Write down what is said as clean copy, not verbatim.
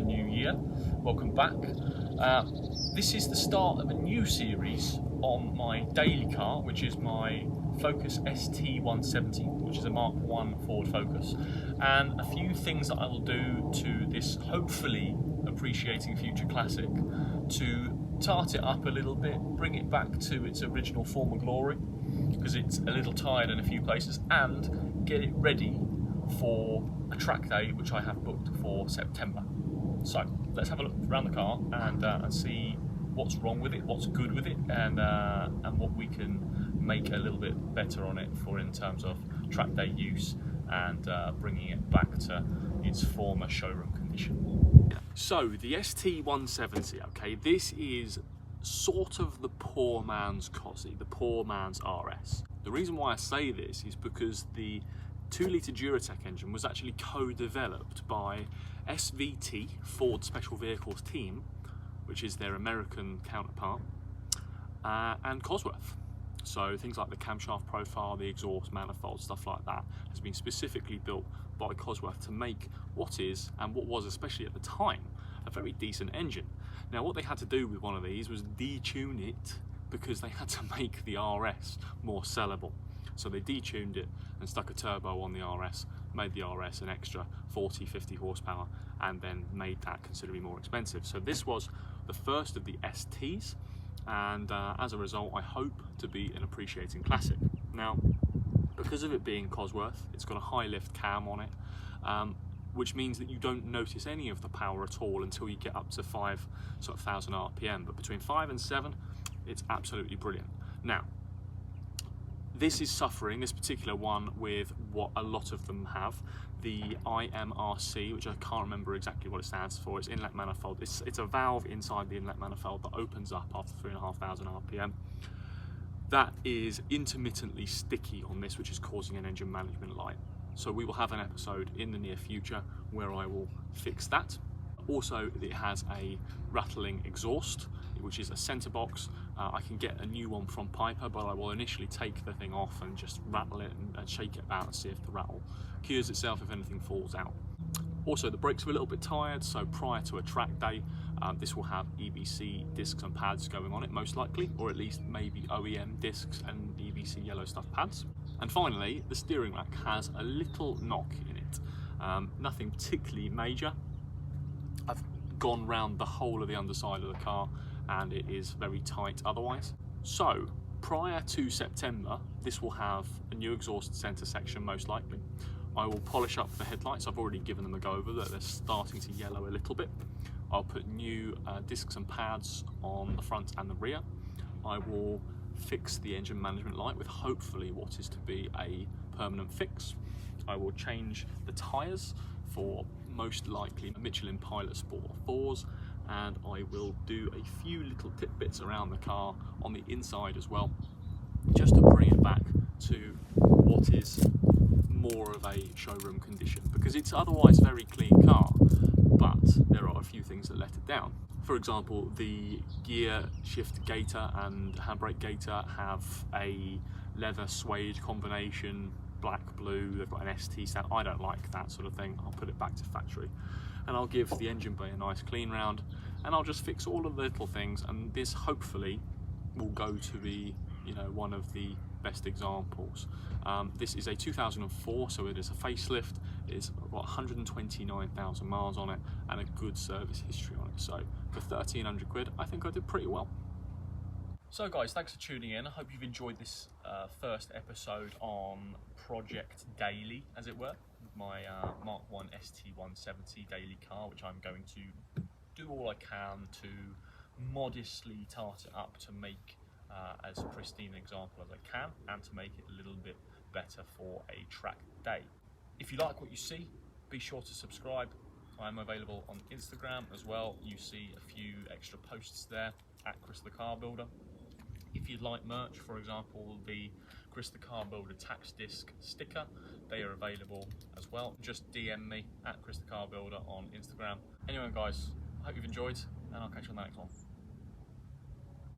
new year. Welcome back. This is the start of a new series on my daily car, which is my Focus ST170, which is a Mark 1 Ford Focus, and a few things that I will do to this hopefully appreciating future classic to tart it up a little bit, bring it back to its original form of glory, because it's a little tired in a few places, and get it ready for a track day which I have booked for September. So let's have a look around the car and see what's wrong with it, what's good with it, and what we can make a little bit better on it for in terms of track day use and bringing it back to its former showroom condition. So the ST170, okay, this is sort of the poor man's Cossie, the poor man's RS. The reason why I say this is because the 2-litre Duratec engine was actually co-developed by SVT, Ford Special Vehicles team, which is their American counterpart, and Cosworth. So things like the camshaft profile, the exhaust manifold, stuff like that has been specifically built by Cosworth to make what is, and what was especially at the time, a very decent engine. Now what they had to do with one of these was detune it because they had to make the RS more sellable. So they detuned it and stuck a turbo on the RS, made the RS an extra 40-50 horsepower, and then made that considerably more expensive. So this was the first of the STs, and as a result I hope to be an appreciating classic. Now because of it being Cosworth, it's got a high lift cam on it, which means that you don't notice any of the power at all until you get up to 5,000 RPM, but between 5 and 7 it's absolutely brilliant. Now this is suffering, this particular one, with what a lot of them have, the IMRC, which I can't remember exactly what it stands for. It's inlet manifold. It's a valve inside the inlet manifold that opens up after 3,500 RPM. That is intermittently sticky on this, which is causing an engine management light. So we will have an episode in the near future where I will fix that. Also, it has a rattling exhaust, which is a centre box. I can get a new one from Piper, but I will initially take the thing off and just rattle it and shake it about and see if the rattle cures itself if anything falls out. Also, the brakes are a little bit tired, so prior to a track day, this will have EBC discs and pads going on it, most likely, or at least maybe OEM discs and EBC yellow stuff pads. And finally, the steering rack has a little knock in it. Nothing particularly major. I've gone round the whole of the underside of the car and it is very tight otherwise. So prior to September, this will have a new exhaust centre section most likely. I will polish up the headlights. I've already given them a go over that. They're starting to yellow a little bit. I'll put new discs and pads on the front and the rear. I will fix the engine management light with hopefully what is to be a permanent fix. I will change the tyres for most likely Michelin Pilot Sport 4s, and I will do a few little tidbits around the car on the inside as well, just to bring it back to what is more of a showroom condition, because it's otherwise a very clean car, but there are a few things that let it down. For example, the gear shift gaiter and handbrake gaiter have a leather suede combination, black, blue, they've got an ST sound. I don't like that sort of thing. I'll put it back to factory and I'll give the engine bay a nice clean round, and I'll just fix all of the little things, and this hopefully will go to be, you know, one of the best examples. This is a 2004, so it is a facelift. It's got 129,000 miles on it and a good service history on it. So for 1,300 quid, I think I did pretty well. So guys, thanks for tuning in. I hope you've enjoyed this first episode on Project Daily, as it were, with my Mark 1 ST170 daily car, which I'm going to do all I can to modestly tart it up to make as pristine an example as I can, and to make it a little bit better for a track day. If you like what you see, be sure to subscribe. I'm available on Instagram as well. You see a few extra posts there at Chris the Car Builder. If you'd like merch, for example, the Chris the Car Builder tax disc sticker, they are available as well. Just DM me at Chris the Car Builder on Instagram. Anyway guys, I hope you've enjoyed, and I'll catch you on the next one.